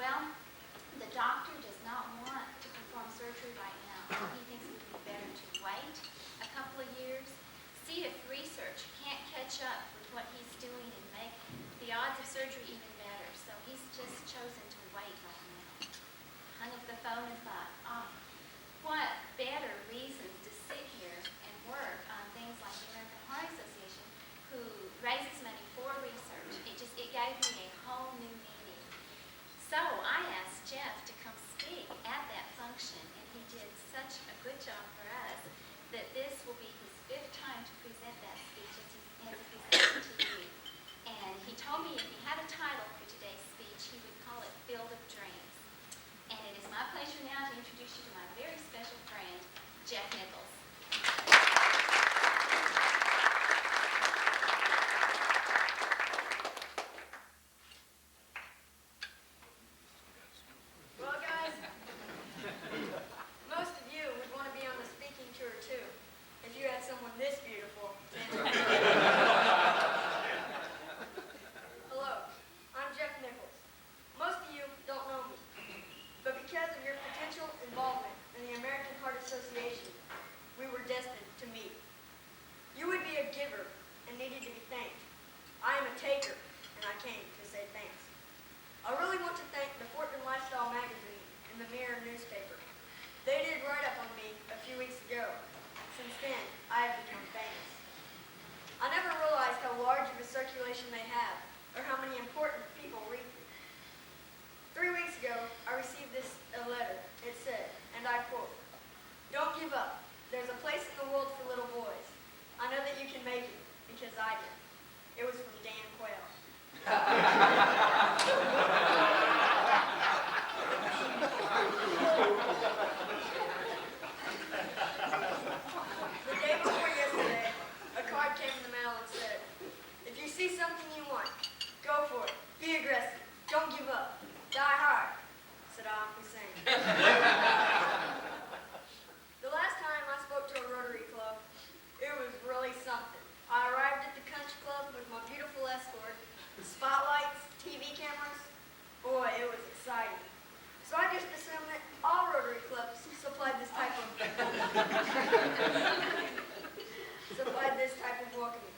Well, the doctor does not want to perform surgery right now. He thinks it would be better to wait a couple of years, see if research can't catch up with what he's doing and make the odds of surgery even better. So he's just chosen to wait right now. Hung up the phone and thought, what better reasons to sit here and work on things like the American Heart Association, who raises money for research. It gave me a whole new meaning. So I asked Jeff to come speak at that function, and he did such a good job for us that this will be his 5th time to present that speech as he presented to you. And he told me if he had a title for today's speech, he would call it Field of Dreams. And it is my pleasure now to introduce you to my very special friend, Jeff Nichols. Well, guys, most of you would want to be on the speaking tour too, if you had someone this beautiful. Hello, I'm Jeff Nichols. Most of you don't know me, but because of your potential involvement in the American Heart Association, we were destined to meet. You would be a giver and needed to be thanked. I am a taker, and I came to say thanks. I really want to thank the Portland Lifestyle magazine and the Mirror newspaper. They did write up on me a few weeks ago. Since then, I have become famous. I never realized how large of a circulation they have, or how many important people read them. 3 weeks ago, I received a letter. It said, and I quote, "Don't give up. There's a place in the world for little boys. I know that you can make it, because I did." It was from Dan Quayle. The day before yesterday, a card came in the mail and said, "If you see something you want, go for it. Be aggressive. Don't give up. Die hard," Saddam Hussein. The last time I spoke to a Rotary club, it was really something. I arrived at the country club with my beautiful escort, spotlights, TV cameras. Boy, it was exciting. So I just assumed that all Rotary clubs supplied this type of welcoming.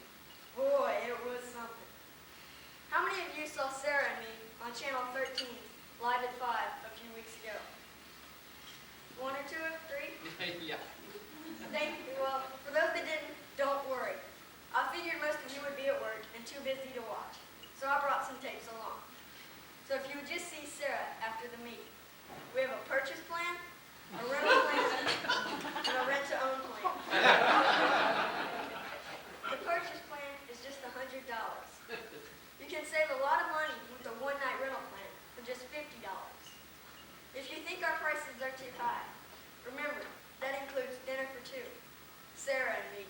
Boy, it was something. How many of you saw Sarah and me on Channel 13, live at 5 a few weeks ago? 1 or 2 or 3? Yeah. Thank you. Well, for those that didn't, don't worry. I figured most of you would be at work and too busy to watch, so I brought some tapes along. So if you would just see Sarah after the meeting. We have a purchase plan, a rental plan, and a rent-to-own plan. The purchase plan is just $100. You can save a lot of money with a one-night rental plan for just $50. If you think our prices are too high, remember, that includes dinner for 2, Sarah and me.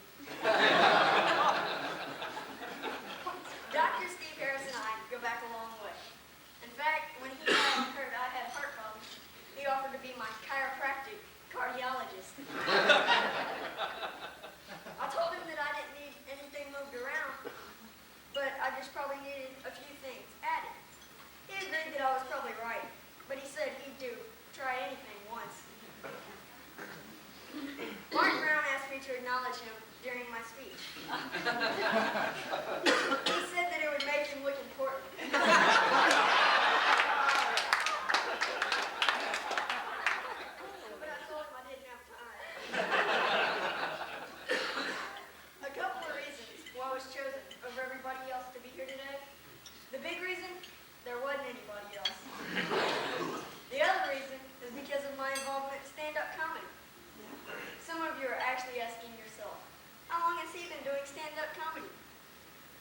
Dr. Steve Harris and I go back a long way. In fact, when he heard I had heart problems, he offered to be my chiropractic cardiologist. I told him that I didn't need anything moved around, but I just probably needed a few things added. He agreed that I was probably right, but he said he'd try anything once. Mark Brown asked me to acknowledge him during my speech. He said that it would make him look important. But I told him I didn't have time. A couple of reasons why I was chosen over everybody else to be here today. The big reason, there wasn't anybody else. The other reason is because of my involvement in stand-up comedy. Some of you are actually asking yourself, how long has he been doing stand-up comedy?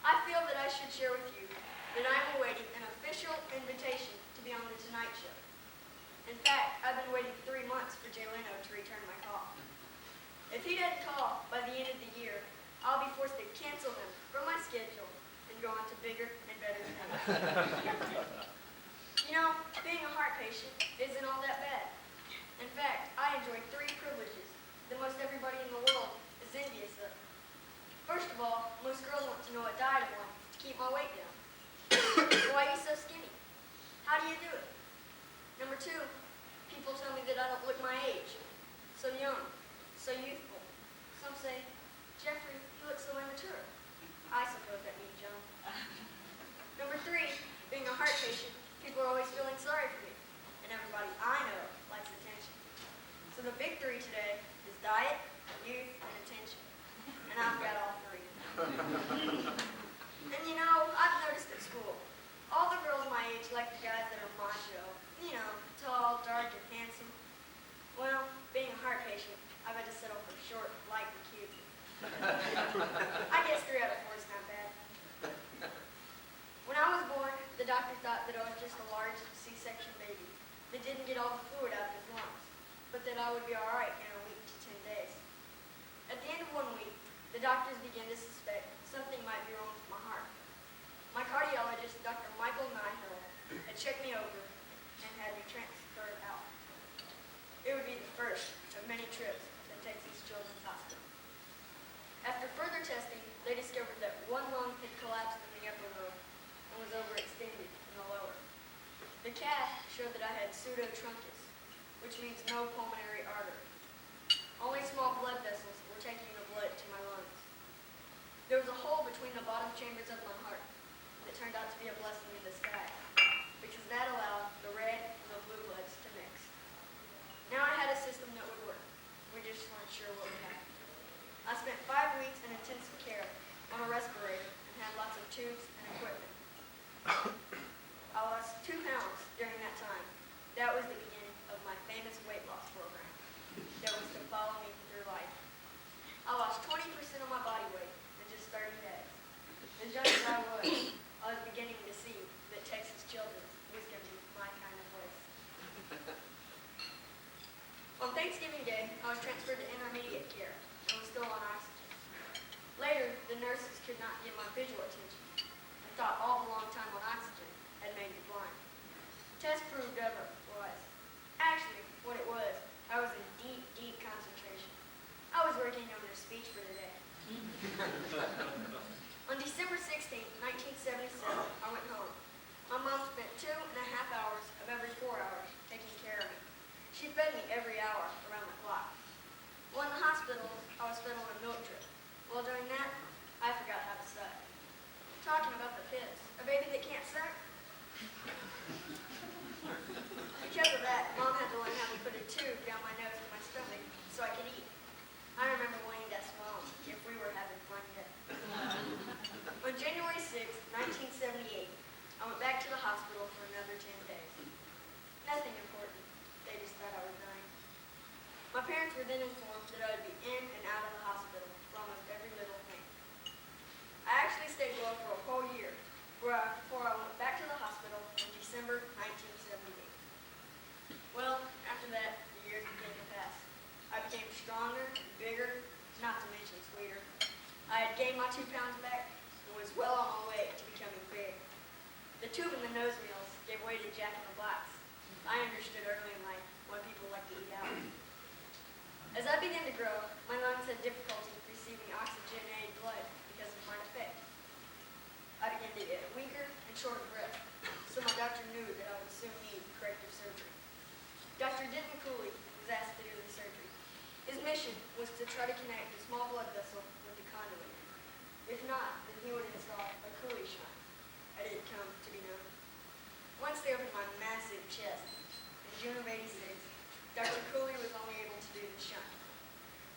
I feel that I should share with you that I am awaiting an official invitation to be on The Tonight Show. In fact, I've been waiting 3 months for Jay Leno to return my call. If he doesn't call by the end of the year, I'll be forced to cancel him from my schedule and go on to bigger and better things. You know, being a heart patient isn't all that bad. In fact, I enjoy 3 privileges that most everybody in the world is envious of. First of all, most girls want to know what diet I'm on to keep my weight down. Why are you so skinny? How do you do it? Number two, people tell me that I don't look my age. So young, so youthful. Some say, Jeffrey, you look so immature. I suppose that means young. Number three, being a heart patient, people are always feeling sorry for me. And everybody I know likes attention. So the big three today is diet, youth, and attention. And I've got all three. And you know, I've noticed at school, all the girls my age like the guys that are macho. You know, tall, dark, and handsome. Well, being a heart patient, I've had to settle for short, light, and cute. I guess 3 out of 4 is not bad. When I was born, the doctor thought that I was just a large C-section baby that didn't get all the fluid out of his lungs, but that I would be all right in a week to 10 days. At the end of 1 week, the doctors began to suspect something might be wrong with my heart. My cardiologist, Dr. Nichols, had checked me over and had me transferred out. It would be the first of many trips at Texas Children's Hospital. After further testing, they discovered that one lung had collapsed in the upper lobe and was overextended in the lower. The cath showed that I had pseudo-truncus, which means no pulmonary artery. Only small blood vessels were taking the blood to my lungs. There was a hole between the bottom chambers of my heart that turned out to be a blessing in disguise, because that allowed the red and the blue bloods to mix. Now I had a system that would work. We just weren't sure what would happen. I spent 5 weeks in intensive care on a respirator and had lots of tubes and equipment. I lost 2 pounds during that time. That was the beginning of my famous weight loss program that was to follow me through life. I lost 20% of my body weight in just 30 days. As young as I was beginning to see that Texas Children's was going to be my kind of place. On Thanksgiving Day, I was transferred to intermediate care and was still on oxygen. Later, the nurses could not get my visual attention and thought all the long time on oxygen had made me blind. Test proved otherwise. Actually, what it was, I was in deep, deep concentration. I was working on a speech for the day. On December 16, 1977, I went home. My mom spent 2.5 hours of every 4 hours taking care of me. She fed me every hour around the clock. While in the hospital, I was fed on a milk drip. Well, during that, I forgot how to suck. Talking about the pits, a baby that can't suck? Because of that, Mom had to learn how to put a tube down my nose and my stomach so I could eat. I remember wanting to ask Mom if we were having fun yet. On January 6, 1978, I went back to the hospital for another 10 days. Nothing important. They just thought I was dying. My parents were then informed that I would be in and out of the hospital for almost every little thing. I actually stayed below for a whole year before I went back to the hospital in December 1978. Well, after that, the years began to pass. I became stronger and bigger, not to mention sweeter. I had gained my 2 pounds back and was well on my way to becoming big. The tube and the nose meals gave way to Jack in the Box. I understood early in life why people like to eat out. As I began to grow, my lungs had difficulty receiving oxygenated blood because of heart effect. I began to get weaker and short of breath, so my doctor knew that I would soon need corrective surgery. Dr. Cooley was asked to do the surgery. His mission was to try to connect a small blood vessel with the conduit. If not, then he would install a Cooley shunt. I didn't come to be known. Once they opened my massive chest, in June of '86, Dr. Cooley was only able to do the shunt.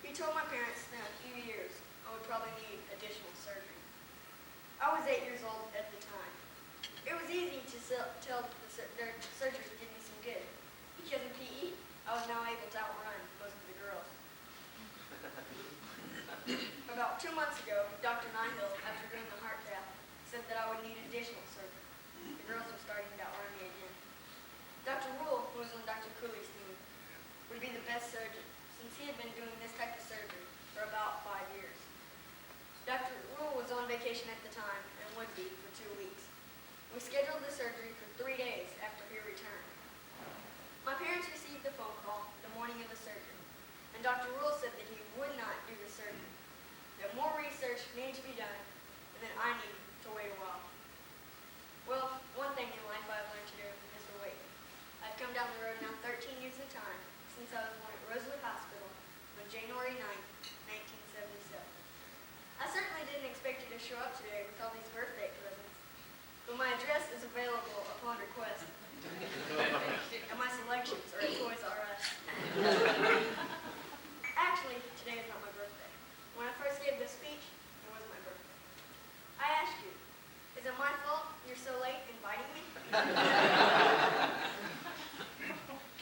He told my parents that in a few years I would probably need additional surgery. I was 8 years old at the time. It was easy to tell that their surgery did me some good, because in PE, I was now able to outrun most of the girls. About 2 months ago, Dr. Nichols, after doing the heart cath, said that I would need additional surgery. The girls were starting to outrun me again. Dr. Rule, who was on Dr. Cooley's team, would be the best surgeon, since he had been doing this type of surgery for about 5 years. Dr. Rule was on vacation at the time and would be for 2 weeks. We scheduled the surgery for 3 days after he returned. My parents received a phone call the morning of the surgery, and Dr. Rule said that he would not do the surgery, that more research needed to be done, and that I needed to wait a while. Well, one thing in life I've learned to do is to wait. I've come down the since I was born at Rosewood Hospital on January 9th, 1977. I certainly didn't expect you to show up today with all these birthday presents, but my address is available upon request, and my selections are at Toys R Us. Actually, today is not my birthday. When I first gave this speech, it was my birthday. I asked you, is it my fault you're so late inviting me?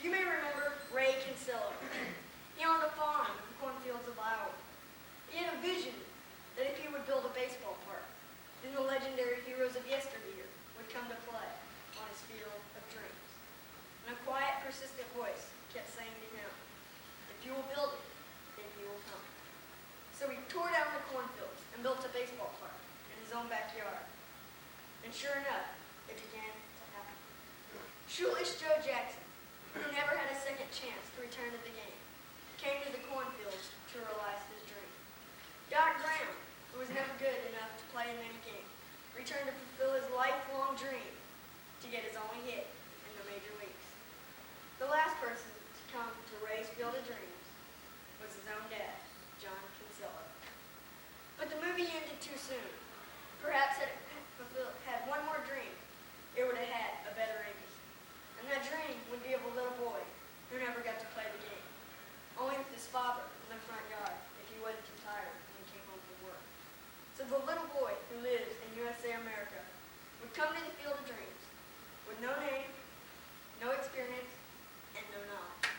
You may remember Ray Kinsella. He owned a farm in the cornfields of Iowa. He had a vision that if he would build a baseball park, then the legendary heroes of yesteryear would come to play on his field of dreams. And a quiet, persistent voice kept saying to him, if you will build it, then he will come. So he tore down the cornfields and built a baseball park in his own backyard. And sure enough, it began to happen. Shoeless Joe Jackson, who never had a second chance to return to the game, came to the cornfields to realize his dream. Doc Graham, who was never good enough to play in any game, returned to fulfill his lifelong dream to get his only hit in the major leagues. The last person to come to Ray's Field of Dreams was his own dad, John Kinsella. But the movie ended too soon. Perhaps had it had one more dream, it would have had a better ending. And that dream would be of a little boy who never got to play the game, only with his father in the front yard if he wasn't too tired when he came home from work. So the little boy who lives in USA America would come to the Field of Dreams with no name, no experience, and no knowledge.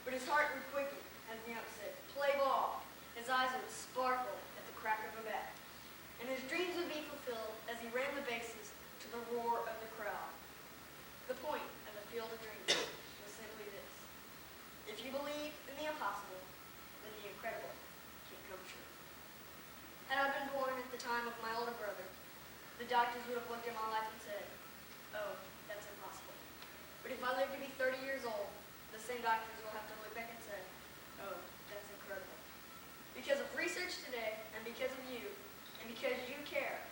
But his heart would quicken as the ump said, play ball. His eyes would sparkle at the crack of a bat. And his dreams would be fulfilled as he ran the bases to the roar of the crowd. The point of the Field of Dreams was simply this. If you believe in the impossible, then the incredible can come true. Had I been born at the time of my older brother, the doctors would have looked at my life and said, oh, that's impossible. But if I live to be 30 years old, the same doctors will have to look back and say, oh, that's incredible. Because of research today, and because of you, and because you care,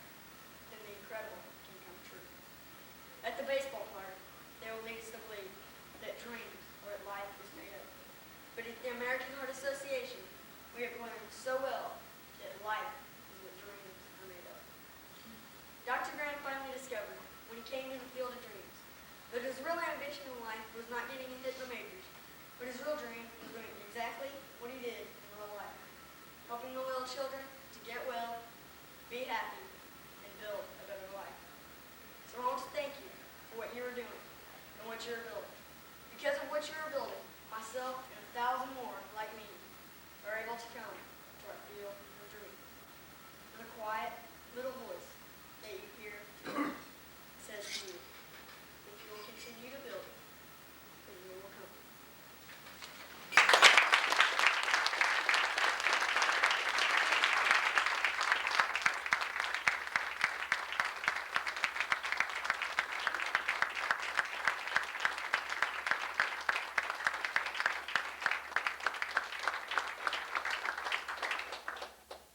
then the incredible can come true. At the baseball park, they will lead us to believe that dreams are what life is made of. But at the American Heart Association, we have learned so well that life is what dreams are made of. Dr. Graham finally discovered, when he came to the Field of Dreams, that his real ambition in life was not getting a hit in the majors, but his real dream was doing exactly what he did in real life, helping the little children to get well, be happy, and build a better life. So I want to thank you for what you are doing and what you are building. Because of what you are building, myself and 1,000 more like me are able to come to our Field of Dreams. And a quiet little voice